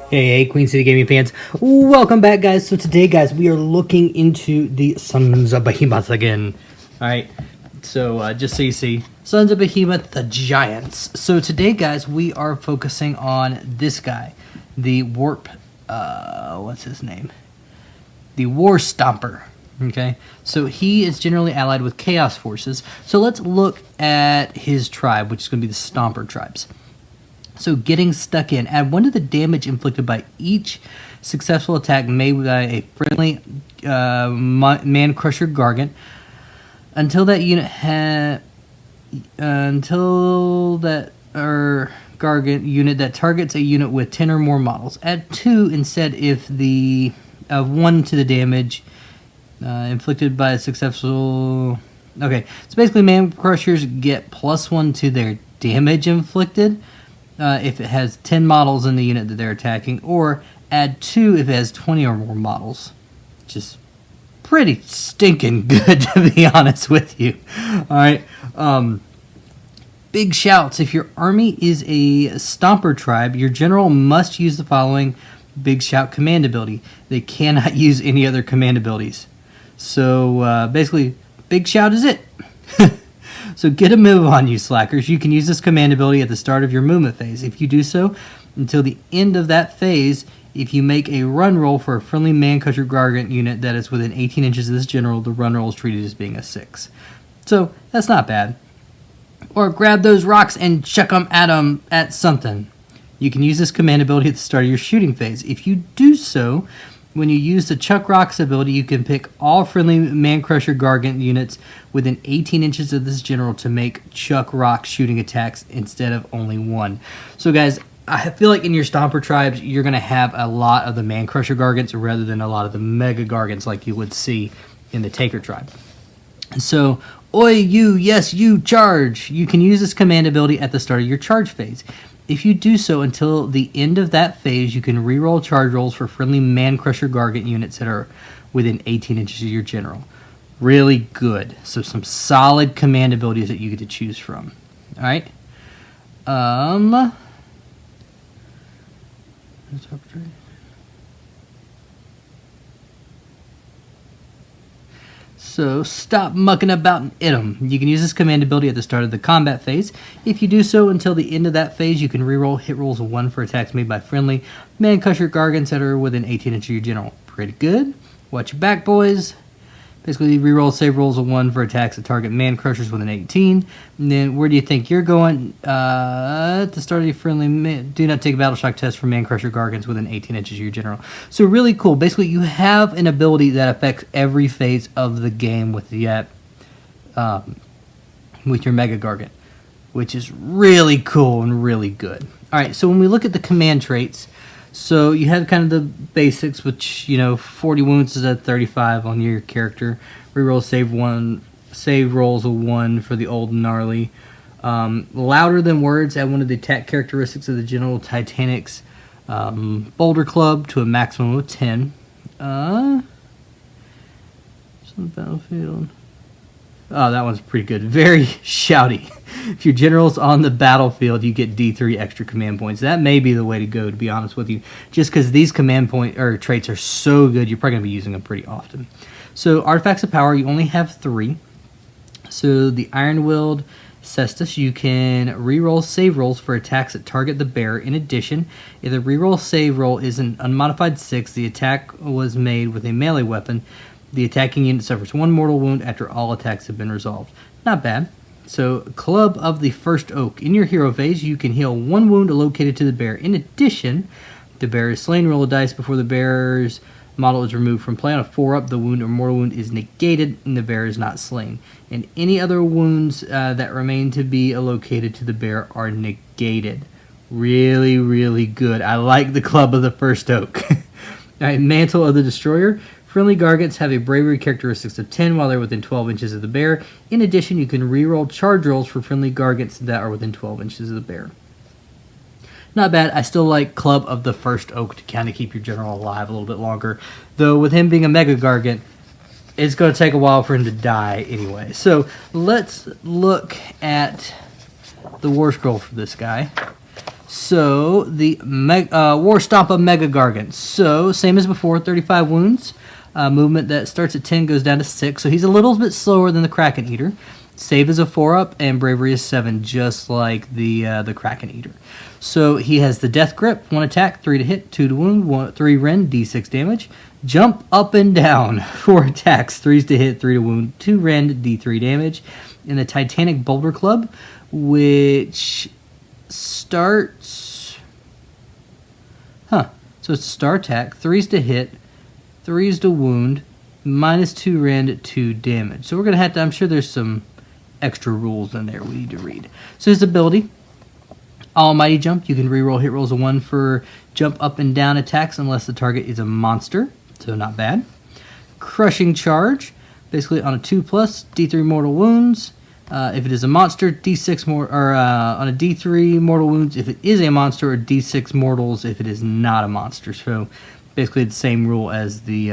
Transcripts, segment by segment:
Hey, Queen City Gaming fans, welcome back, guys. So today, guys, we are looking into the Sons of Behemat again. Alright, so just so you see, Sons of Behemat, the Giants. So today, guys, we are focusing on this guy, the what's his name? The War Stomper. Okay, so he is generally allied with Chaos Forces. So let's look at his tribe, which is going to be the Stomper Tribes. So getting stuck in, add 1 to the damage inflicted by each successful attack made by a friendly man crusher gargant until that gargant unit that targets a unit with 10 or more models. Add 2 instead if the 1 to the damage inflicted by a successful. Okay, so basically, man crushers get +1 to their damage inflicted. If it has 10 models in the unit that they're attacking, or add 2 if it has 20 or more models. Which is pretty stinking good, to be honest with you. Alright, big shouts. If your army is a Stomper Tribe, your general must use the following big shout command ability. They cannot use any other command abilities. So, basically, big shout is it. So get a move on, you slackers. You can use this command ability at the start of your movement phase. If you do so, until the end of that phase, if you make a run roll for a friendly man-crusher gargant unit that is within 18 inches of this general, the run roll is treated as being a 6. So that's not bad. Or grab those rocks and chuck them at something. You can use this command ability at the start of your shooting phase. If you do so, when you use the Chuck Rocks ability, you can pick all friendly Man-Crusher Gargant units within 18 inches of this general to make Chuck Rock shooting attacks instead of only 1. So guys, I feel like in your Stomper Tribes, you're going to have a lot of the Man-Crusher Gargants rather than a lot of the Mega Gargants like you would see in the Taker Tribe. So, oi you, yes you, charge! You can use this command ability at the start of your charge phase. If you do so until the end of that phase, you can reroll charge rolls for friendly Man-Crusher Gargant units that are within 18 inches of your general. Really good. So some solid command abilities that you get to choose from. Alright. So stop mucking about and hit 'em. You can use this command ability at the start of the combat phase. If you do so until the end of that phase, you can reroll hit rolls of 1 for attacks made by friendly Man-Crusher Gargants that are within 18 inches of your general. Pretty good. Watch your back, boys. Basically, reroll save rolls of 1 for attacks that target Man-Crushers within 18. And then, where do you think you're going? At the start of your friendly, do not take a battle shock test for Man-Crusher Gargants within 18 inches of your general. So really cool. Basically, you have an ability that affects every phase of the game with your Mega Gargant, which is really cool and really good. All right, so when we look at the command traits, so you have kind of the basics, which, 40 wounds is at 35 on your character. Reroll save rolls of 1 for the old gnarly. Louder than words, add 1 of the attack characteristics of the General Titanic's Boulder Club to a maximum of 10. On the battlefield. Oh, that one's pretty good. Very shouty. If your general's on the battlefield, you get D3 extra command points. That may be the way to go, to be honest with you. Just because these command traits are so good, you're probably going to be using them pretty often. So, artifacts of power, you only have 3. So, the Iron-Willed Cestus, you can reroll save rolls for attacks that target the bearer. In addition, if the reroll save roll is an unmodified 6, the attack was made with a melee weapon. The attacking unit suffers 1 mortal wound after all attacks have been resolved. Not bad. So, Club of the First Oak. In your hero phase, you can heal 1 wound allocated to the bear. In addition, the bear is slain. Roll a dice before the bear's model is removed from play. On a 4-up, the wound or mortal wound is negated, and the bear is not slain. And any other wounds that remain to be allocated to the bear are negated. Really, really good. I like the Club of the First Oak. All right, Mantle of the Destroyer. Friendly Gargants have a bravery characteristics of 10 while they're within 12 inches of the bear. In addition, you can reroll charge rolls for friendly Gargants that are within 12 inches of the bear. Not bad. I still like Club of the First Oak to kind of keep your general alive a little bit longer. Though with him being a Mega Gargant, it's going to take a while for him to die anyway. So let's look at the War Scroll for this guy. So the War Stomper Mega Gargants. So same as before, 35 wounds. Movement that starts at 10 goes down to 6. So he's a little bit slower than the Kraken Eater. Save is a 4-up and Bravery is 7, just like the Kraken Eater. So he has the Death Grip, 1 attack, 3 to hit, 2 to wound, 3 rend, d6 damage. Jump up and down, 4 attacks, 3s to hit, 3 to wound, 2 rend, d3 damage. And the Titanic Boulder Club, which starts... So it's a star attack, 3s to hit, 3s to wound, -2 rend, 2 damage. So we're going to have to... I'm sure there's some extra rules in there we need to read. So his ability... Almighty Jump, you can reroll hit rolls of 1 for jump up and down attacks unless the target is a monster, so not bad. Crushing Charge, basically on a 2+, D3 mortal wounds. If it is a monster, D6 more, or on a D3 mortal wounds if it is a monster, or D6 mortals if it is not a monster. So basically the same rule as the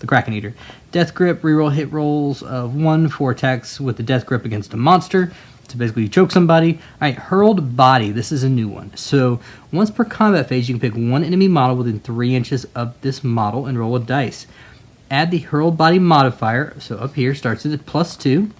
Kraken Eater. Death Grip, reroll hit rolls of 1 for attacks with the Death Grip against a monster. So basically you choke somebody. Alright, Hurled Body. This is a new one. So once per combat phase, you can pick one enemy model within 3 inches of this model and roll a dice. Add the Hurled Body modifier, so up here, starts at +2,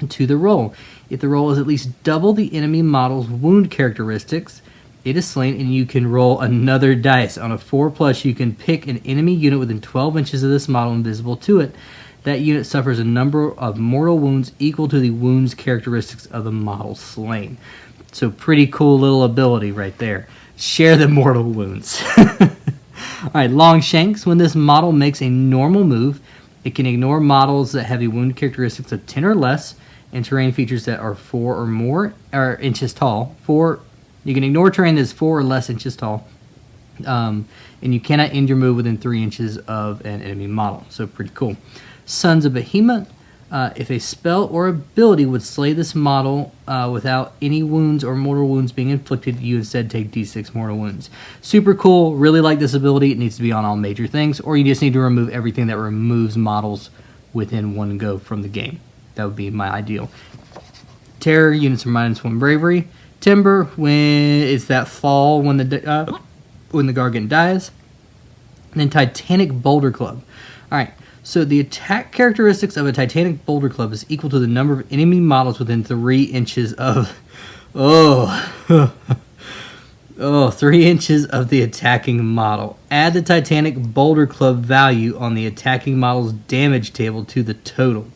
to the roll. If the roll is at least double the enemy model's wound characteristics, it is slain and you can roll another dice. On a 4+, you can pick an enemy unit within 12 inches of this model invisible to it. That unit suffers a number of mortal wounds equal to the wounds characteristics of the model slain. So pretty cool little ability right there. Share the mortal wounds. Alright, Long Shanks. When this model makes a normal move, it can ignore models that have a wound characteristics of 10 or less and terrain features that are 4 or more inches tall. You can ignore terrain that is 4 or less inches tall. And you cannot end your move within 3 inches of an enemy model. So pretty cool. Sons of Behemet. If a spell or ability would slay this model without any wounds or mortal wounds being inflicted, you instead take d6 mortal wounds. Super cool. Really like this ability. It needs to be on all major things, or you just need to remove everything that removes models within one go from the game. That would be my ideal. Terror, units are -1 bravery. Timber, when it's that fall when the Gargant dies. And then Titanic Boulder Club. Alright. So the attack characteristics of a Titanic Boulder Club is equal to the number of enemy models within 3 inches of... 3 inches of the attacking model. Add the Titanic Boulder Club value on the attacking model's damage table to the total.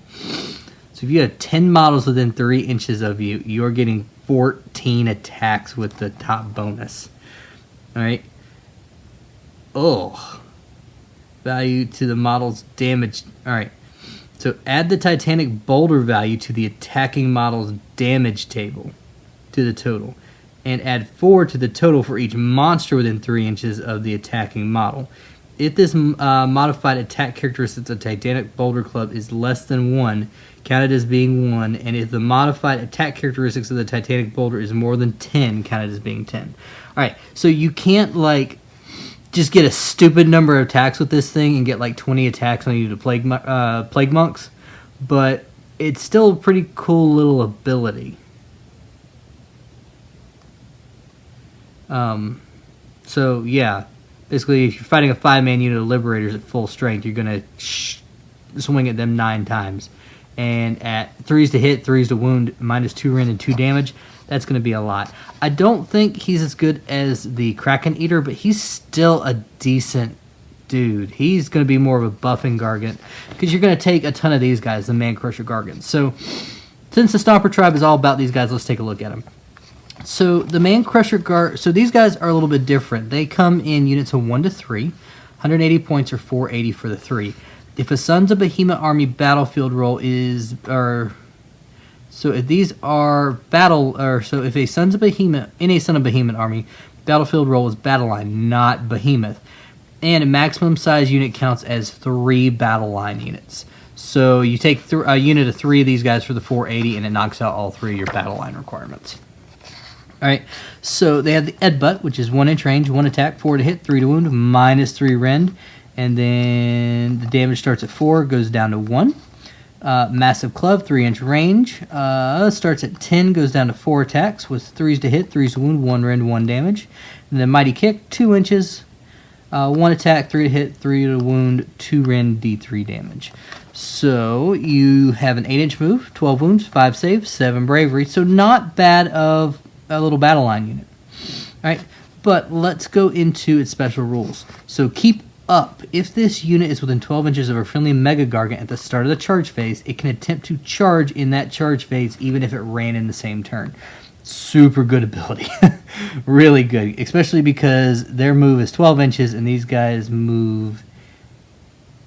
So if you have 10 models within 3 inches of you, you're getting 14 attacks with the top bonus. Alright? Value to the model's damage. Alright, so add the Titanic Boulder value to the attacking model's damage table to the total. And add 4 to the total for each monster within 3 inches of the attacking model. If this modified attack characteristics of Titanic Boulder Club is less than 1, count it as being 1. And if the modified attack characteristics of the Titanic Boulder is more than 10, count it as being 10. Alright, so you can't just get a stupid number of attacks with this thing and get 20 attacks on you to plague monks, but it's still a pretty cool little ability. So yeah, basically if you're fighting a 5-man unit of Liberators at full strength, you're gonna swing at them 9 times, and at 3s to hit, 3s to wound, -2 rend and 2 damage. That's going to be a lot. I don't think he's as good as the Kraken Eater, but he's still a decent dude. He's going to be more of a buffing Gargant, because you're going to take a ton of these guys, the Man Crusher Gargants. So, since the Stomper Tribe is all about these guys, let's take a look at them. So, the Man Crusher so these guys are a little bit different. They come in units of 1 to 3, 180 points or 480 for the 3. If a Sons of Behemat army battlefield roll so if these are if a Sons of Behemat in a Son of Behemat army, battlefield roll is battle line, not Behemoth, and a maximum size unit counts as 3 battle line units. So you take a unit of 3 of these guys for the 480, and it knocks out all 3 of your battle line requirements. All right, so they have the Headbutt, which is 1 inch range, 1 attack, 4 to hit, 3 to wound, -3 rend, and then the damage starts at 4, goes down to 1. Massive Club, 3-inch range. Starts at 10, goes down to 4 attacks with 3s to hit, 3s to wound, 1 rend, 1 damage. And then Mighty Kick, 2 inches, 1 attack, 3 to hit, 3 to wound, 2 rend, D3 damage. So you have an 8-inch move, 12 wounds, 5 saves, 7 bravery. So not bad of a little battle line unit. All right, but let's go into its special rules. So keep up. If this unit is within 12 inches of a friendly Mega Gargant at the start of the charge phase, it can attempt to charge in that charge phase even if it ran in the same turn. Super good ability. Really good, especially because their move is 12 inches and these guys' move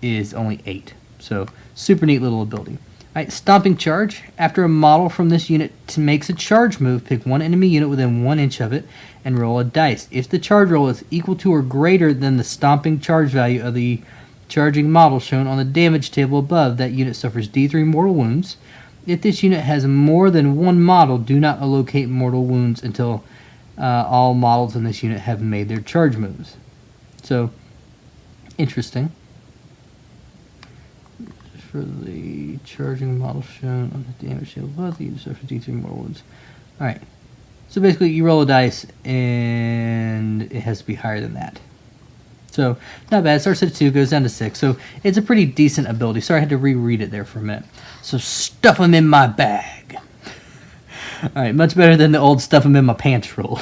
is only 8. So super neat little ability. Alright, Stomping Charge. After a model from this unit makes a charge move, pick one enemy unit within 1 inch of it and roll a dice. If the charge roll is equal to or greater than the stomping charge value of the charging model shown on the damage table above, that unit suffers D3 mortal wounds. If this unit has more than one model, do not allocate mortal wounds until all models in this unit have made their charge moves. So, interesting. For the charging model shown on the damage table above, the unit suffers D3 mortal wounds. Alright. So basically, you roll a dice, and it has to be higher than that. So, not bad. It starts at 2, goes down to 6. So, it's a pretty decent ability. Sorry, I had to reread it there for a minute. So, stuff them in my bag. Alright, much better than the old stuff them in my pants rule.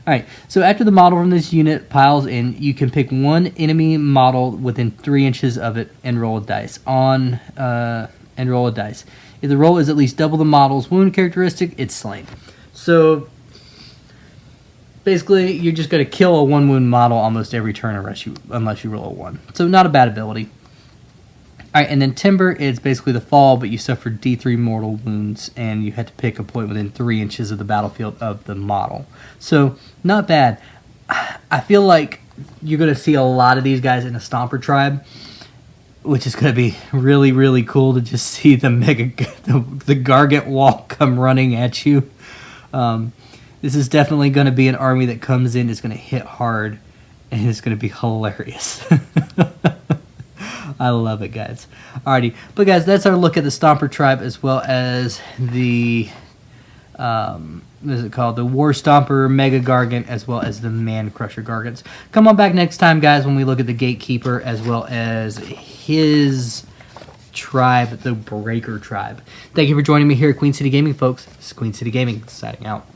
Alright, so after the model from this unit piles in, you can pick one enemy model within 3 inches of it and roll a dice. And roll a dice. If the roll is at least double the model's wound characteristic, it's slain. So, basically, you're just going to kill a 1-wound model almost every turn unless you roll a 1. So, not a bad ability. Alright, and then Timber is basically the fall, but you suffer D3 mortal wounds, and you had to pick a point within 3 inches of the battlefield of the model. So, not bad. I feel like you're going to see a lot of these guys in a Stomper Tribe, which is going to be really, really cool to just see the Gargant wall come running at you. This is definitely going to be an army that comes in, is going to hit hard, and it's going to be hilarious. I love it, guys. Alrighty, but guys, that's our look at the Stomper Tribe as well as the what is it called? The War Stomper Mega Gargant as well as the Man Crusher Gargants. Come on back next time, guys, when we look at the Gatekeeper as well as his tribe, the Breaker Tribe. Thank you for joining me here at Queen City Gaming, folks. This is Queen City Gaming signing out.